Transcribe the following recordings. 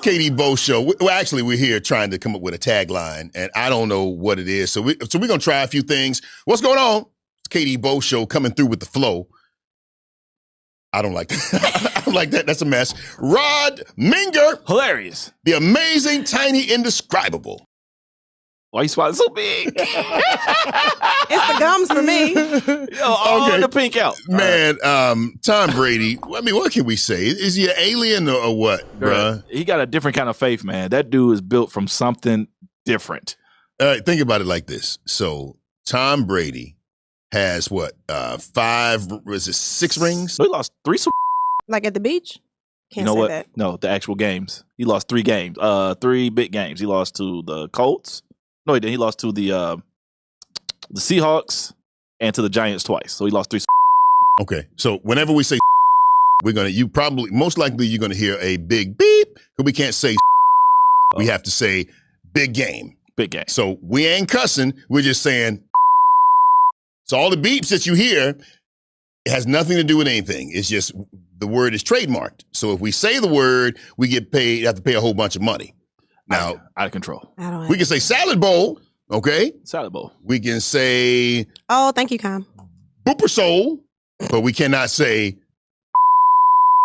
KD Bowe show. Well, actually, we're here trying to come up with a tagline, and I don't know what it is. So we're gonna try a few things. What's going on? It's KD Bowe show coming through with the flow. I don't like that. I don't like that. That's a mess. Rod Minger. Hilarious. The amazing, tiny, indescribable. Why you swallowing so big? It's the gums for me. Yo, all the pink out. Man, Tom Brady, I mean, what can we say? Is he an alien or what, bruh? He got a different kind of faith, man. That dude is built from something different. Think about it like this. So Tom Brady has what? 6 rings? So he lost 3 Like at the beach? Can't say that. No, the actual games. He lost 3 games. 3 big games. He lost to the Colts. No, he didn't. He lost to the Seahawks and to the Giants twice. So he lost 3. Okay. So whenever we say most likely you're gonna hear a big beep, because we can't say we have to say big game. Big game. So we ain't cussing, we're just saying. So all the beeps that you hear, it has nothing to do with anything. It's just the word is trademarked. So if we say the word, we get paid, have to pay a whole bunch of money. Now, out of control. We can say salad bowl, okay? Salad bowl. We can say thank you, Cam. booper soul, but we cannot say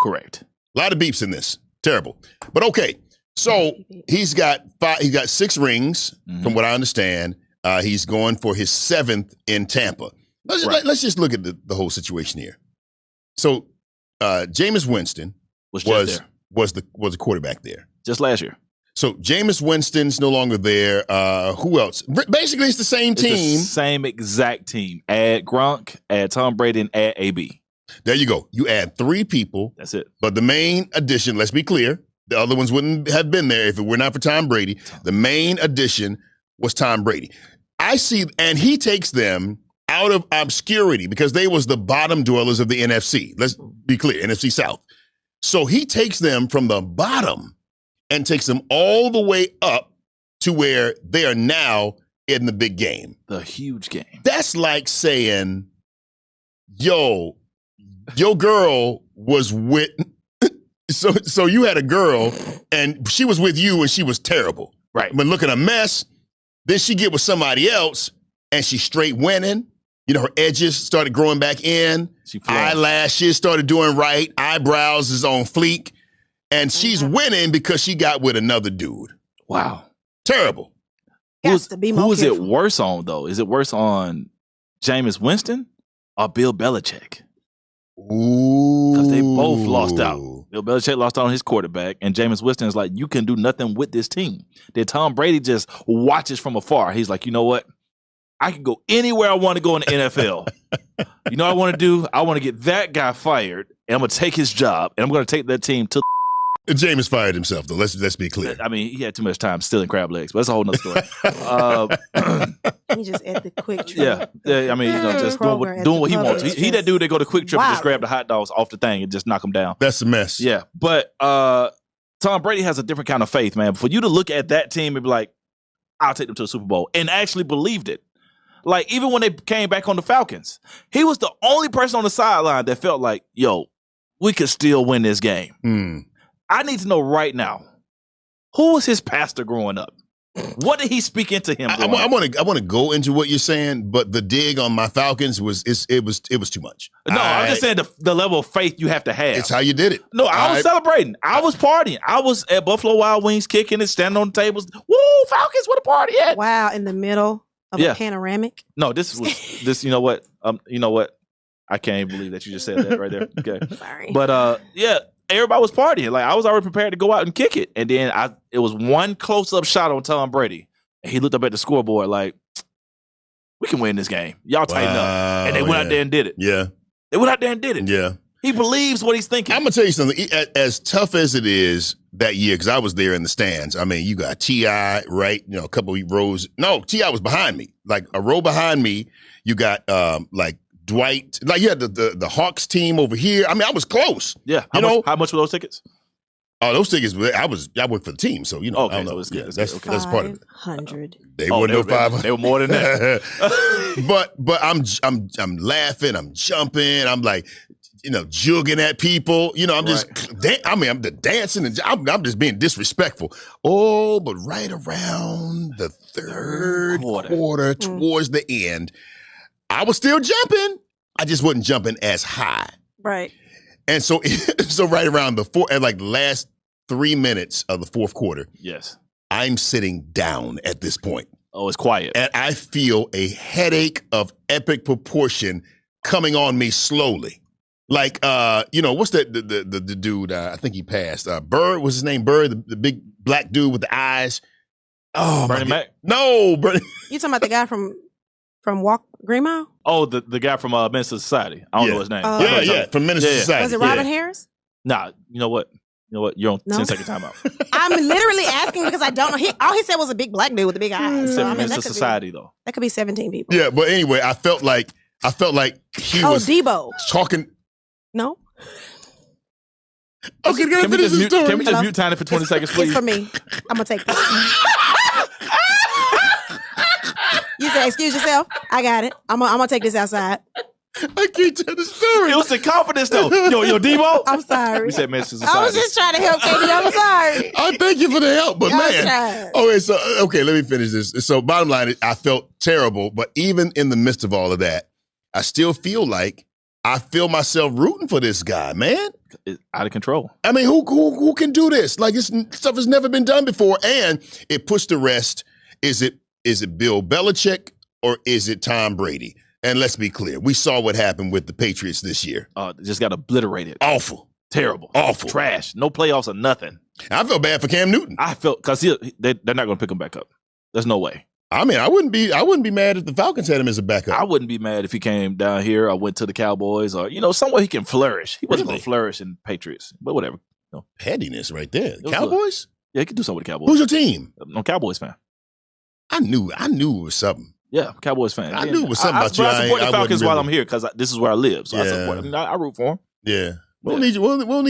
correct. A lot of beeps in this. Terrible. But okay. So he's got 6 rings, from what I understand. He's going for his 7th in Tampa. Let's just look at the whole situation here. So Jameis Winston was the quarterback there. Just last year. So Jameis Winston's no longer there. Who else? Basically, it's the same team. The same exact team. Add Gronk, add Tom Brady, and add AB. There you go. You add 3 people. That's it. But the main addition, let's be clear, the other ones wouldn't have been there if it were not for Tom Brady. The main addition was Tom Brady. And he takes them out of obscurity because they was the bottom dwellers of the NFC. Let's be clear, NFC South. So he takes them from the bottom and takes them all the way up to where they are now in the big game. The huge game. That's like saying, yo, your girl was with, so you had a girl and she was with you and she was terrible. Right. But looking a mess, then she get with somebody else and she's straight winning. You know, her edges started growing back in. Eyelashes started doing right. Eyebrows is on fleek. And she's winning because she got with another dude. Wow. Terrible. Who is it worse on, though? Is it worse on Jameis Winston or Bill Belichick? Ooh. Because they both lost out. Bill Belichick lost out on his quarterback, and Jameis Winston is like, you can do nothing with this team. Then Tom Brady just watches from afar. He's like, you know what? I can go anywhere I want to go in the NFL. You know what I want to do? I want to get that guy fired, and I'm going to take his job, and I'm going to take that team to Jameis fired himself, though. Let's be clear. I mean, he had too much time stealing crab legs, but that's a whole nother story. He just at the Quick Trip. Yeah. I mean, just doing what he wants. He that dude that go to Quick Trip and just grab the hot dogs off the thing and just knock them down. That's a mess. Yeah, but Tom Brady has a different kind of faith, man. For you to look at that team and be like, I'll take them to the Super Bowl, and actually believed it. Like, even when they came back on the Falcons, he was the only person on the sideline that felt like, yo, we could still win this game. I need to know right now, who was his pastor growing up? What did he speak into him? I want to go into what you're saying, but the dig on my Falcons was too much. No, I'm just saying the level of faith you have to have. It's how you did it. No, I was celebrating. I was partying. I was at Buffalo Wild Wings kicking and standing on the tables. Woo, Falcons, where the party at? Wow, in the middle of a panoramic. No, this. You know what? I can't even believe that you just said that right there. Okay, sorry, but everybody was partying. Like, I was already prepared to go out and kick it. And then it was one close-up shot on Tom Brady. And he looked up at the scoreboard like, we can win this game. Y'all tighten up. And they went out there and did it. Yeah. They went out there and did it. Yeah. He believes what he's thinking. I'm going to tell you something. As tough as it is that year, because I was there in the stands. I mean, you got T.I., right? You know, a couple of rows. No, T.I. was behind me. Like, a row behind me. You got, like, Dwight, like you had the Hawks team over here. I mean, I was close. Yeah. How much were those tickets? Oh, those tickets, I worked for the team, so, you know. Okay, I don't know. So that's part of it. 500. They weren't no 500. They were more than that. but I'm laughing, I'm jumping. I'm like, jugging at people. I'm just, I'm dancing and I'm just being disrespectful. Oh, but right around the third quarter towards the end, I was still jumping. I just wasn't jumping as high. Right. And so right around the last 3 minutes of the fourth quarter. Yes. I'm sitting down at this point. Oh, it's quiet. And I feel a headache of epic proportion coming on me slowly. Like, what's the dude? I think he passed. Bird, was his name? Bird, the big black dude with the eyes. Oh, Bernie Mac? No, Bernie. You talking about the guy from Green Mile? Oh, the guy from Minister Society. I don't know his name. From Minister Society. Was it Robert Harris? Nah, you know what? You're on 10-second timeout. I'm literally asking because I don't know. All he said was a big black dude with the big eyes. So, Minister Society, though. That could be 17 people. Yeah, but anyway, I felt like he was Debo. talking. No. Okay, can we just mute Tiny for 20 seconds, please? It's for me. I'm going to take this. You said, excuse yourself. I got it. I'm gonna take this outside. I can't tell the story. It was the confidence, though. Yo, Debo. I'm sorry. We said Minister Society. I was just trying to help KD. I'm sorry. I thank you for the help, but man. Okay, let me finish this. So bottom line is I felt terrible, but even in the midst of all of that, I still feel myself rooting for this guy, man. It's out of control. I mean, who can do this? Like, this stuff has never been done before, and it puts to rest, is it Bill Belichick or is it Tom Brady? And let's be clear, we saw what happened with the Patriots this year. Just got obliterated. Awful. Terrible. Awful. Trash. No playoffs or nothing. I felt bad for Cam Newton. I felt, because they're not going to pick him back up. There's no way. I mean, I wouldn't be mad if the Falcons had him as a backup. I wouldn't be mad if he came down here or went to the Cowboys or, somewhere he can flourish. He wasn't going to flourish in Patriots, but whatever. Pettiness right there. Cowboys? Yeah, he could do something with the Cowboys. Who's your team? I'm a Cowboys fan. I knew it was something. Yeah, Cowboys fan. I knew it was something about you. I support the Falcons while I'm here because this is where I live. So I support them. I root for them. Yeah. We'll need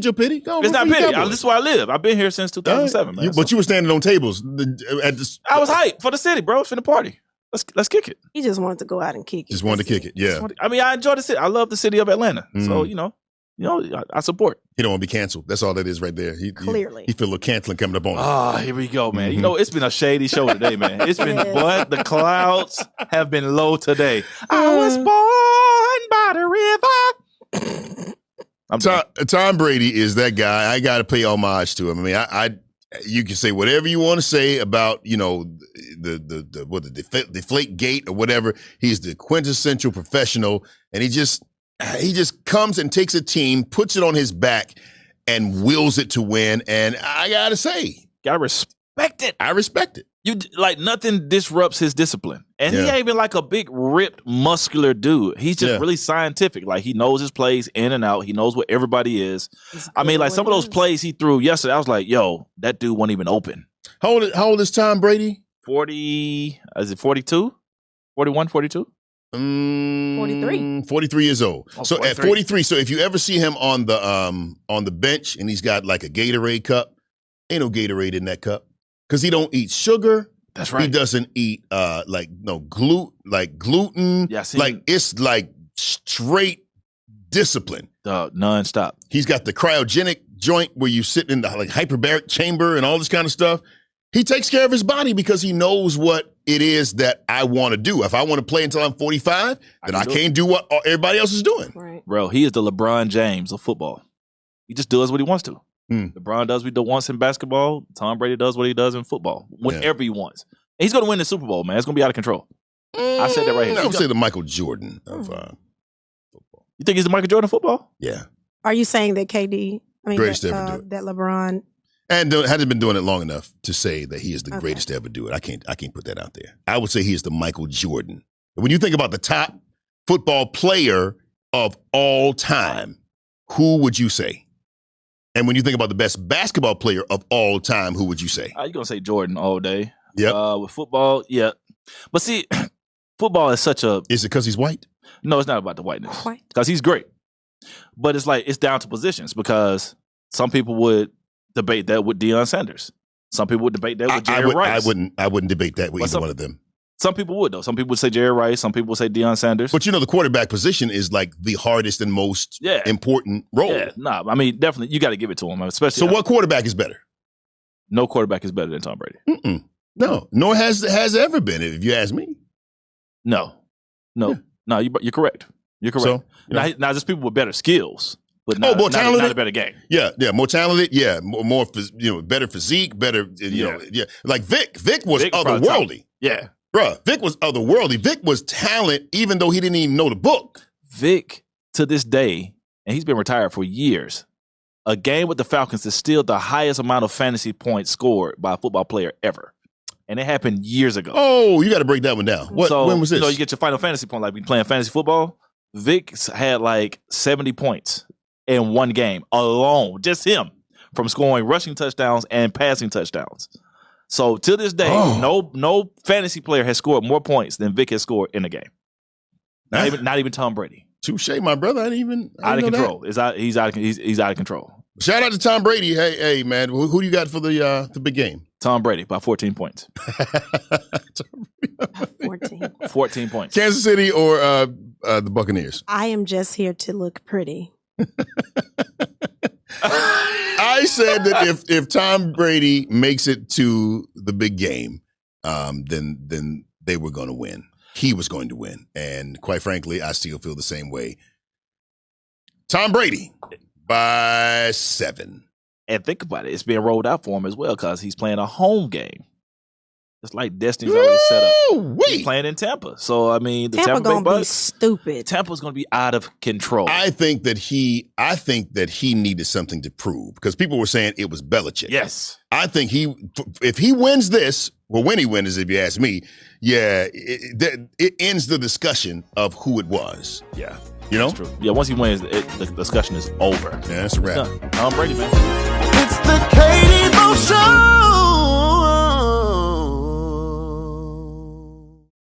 your pity. It's not pity. This is where I live. I've been here since 2007, man. But you were standing on tables. I was hyped for the city, bro. It's for the party. Let's kick it. He just wanted to go out and kick it. Just wanted to kick it, yeah. I enjoy the city. I love the city of Atlanta. So, I support. He don't want to be canceled. That's all that is right there. Clearly. He feel a little canceling coming up on him. Ah, here we go, man. It's been a shady show today, man. It's been what? The clouds have been low today. I was born by the river. Tom Brady is that guy. I got to pay homage to him. I mean, you can say whatever you want to say about, the deflate gate or whatever. He's the quintessential professional, and he just comes and takes a team, puts it on his back, and wills it to win. And I gotta say, gotta respect it. I respect it. Nothing disrupts his discipline, and he ain't even like a big ripped muscular dude. He's just really scientific. Like, he knows his plays in and out. He knows what everybody is. I mean, like, some of those plays he threw yesterday, I was like, yo, that dude wasn't even open. How old is Tom Brady? 40. Is it 42? 41, 42? 43. 43 years old. Oh, so 43. at 43, so if you ever see him on the bench and he's got like a Gatorade cup, ain't no Gatorade in that cup because he don't eat sugar. That's right. He doesn't eat gluten. Yeah, it's like straight discipline. Nonstop. He's got the cryogenic joint where you sit in the hyperbaric chamber and all this kind of stuff. He takes care of his body because he knows what it is that I want to do. If I want to play until I'm 45, then I can't do what everybody else is doing. Right. Bro, he is the LeBron James of football. He just does what he wants to. LeBron does what he wants in basketball. Tom Brady does what he does in football. Whenever he wants. And he's going to win the Super Bowl, man. It's going to be out of control. I said that right here. I would say the Michael Jordan of football. You think he's the Michael Jordan of football? Yeah. Are you saying that greatest to ever do it. that LeBron... And hasn't been doing it long enough to say that he is the greatest to ever do it. I can't put that out there. I would say he is the Michael Jordan. When you think about the top football player of all time, who would you say? And when you think about the best basketball player of all time, who would you say? You're going to say Jordan all day. Yep. With football, yeah. But see, football is such a... Is it because he's white? No, it's not about the whiteness. Because he's great. But it's down to positions because some people would debate that with Deion Sanders. Some people would debate that with Jerry Rice. I wouldn't debate that with either one of them. Some people would, though. Some people would say Jerry Rice. Some people would say Deion Sanders. But the quarterback position is like the hardest and most important role. Yeah, I mean, definitely, you got to give it to him. Especially. So what quarterback is better? No quarterback is better than Tom Brady. No, nor has ever been, if you ask me. No, you're correct. You're correct. So, now, just people with better skills. But more talented, not a better game. Yeah, more talented. Yeah, more better physique, better. Like Vic was otherworldly. Yeah, bruh, Vic was otherworldly. Vic was talent, even though he didn't even know the book. Vic, to this day, and he's been retired for years. A game with the Falcons is still the highest amount of fantasy points scored by a football player ever, and it happened years ago. Oh, you got to break that one down. When was this? You get your final fantasy point like we playing fantasy football. Vic had like 70 points in one game alone, just him, from scoring rushing touchdowns and passing touchdowns. So to this day, no fantasy player has scored more points than Vic has scored in a game. Not even Tom Brady. Touche, my brother. I didn't even out of control. He's out of control. Shout out to Tom Brady. Hey, man, who do you got for the big game? Tom Brady by 14 points. 14 points. Kansas City or the Buccaneers? I am just here to look pretty. I said that if Tom Brady makes it to the big game, then they were going to win. He was going to win. And quite frankly, I still feel the same way. Tom Brady by 7. And think about it. It's being rolled out for him as well because he's playing a home game. It's like Destiny's already set up. He's playing in Tampa. So, I mean, the Tampa Bay Bucks. Be stupid. Tampa's going to be out of control. I think that he needed something to prove because people were saying it was Belichick. Yes. I think if he wins this, well, when he wins, if you ask me, it ends the discussion of who it was. Yeah. You know? That's true. Yeah, once he wins, the discussion is over. Yeah, that's a wrap. Tom Brady, man. It's the KD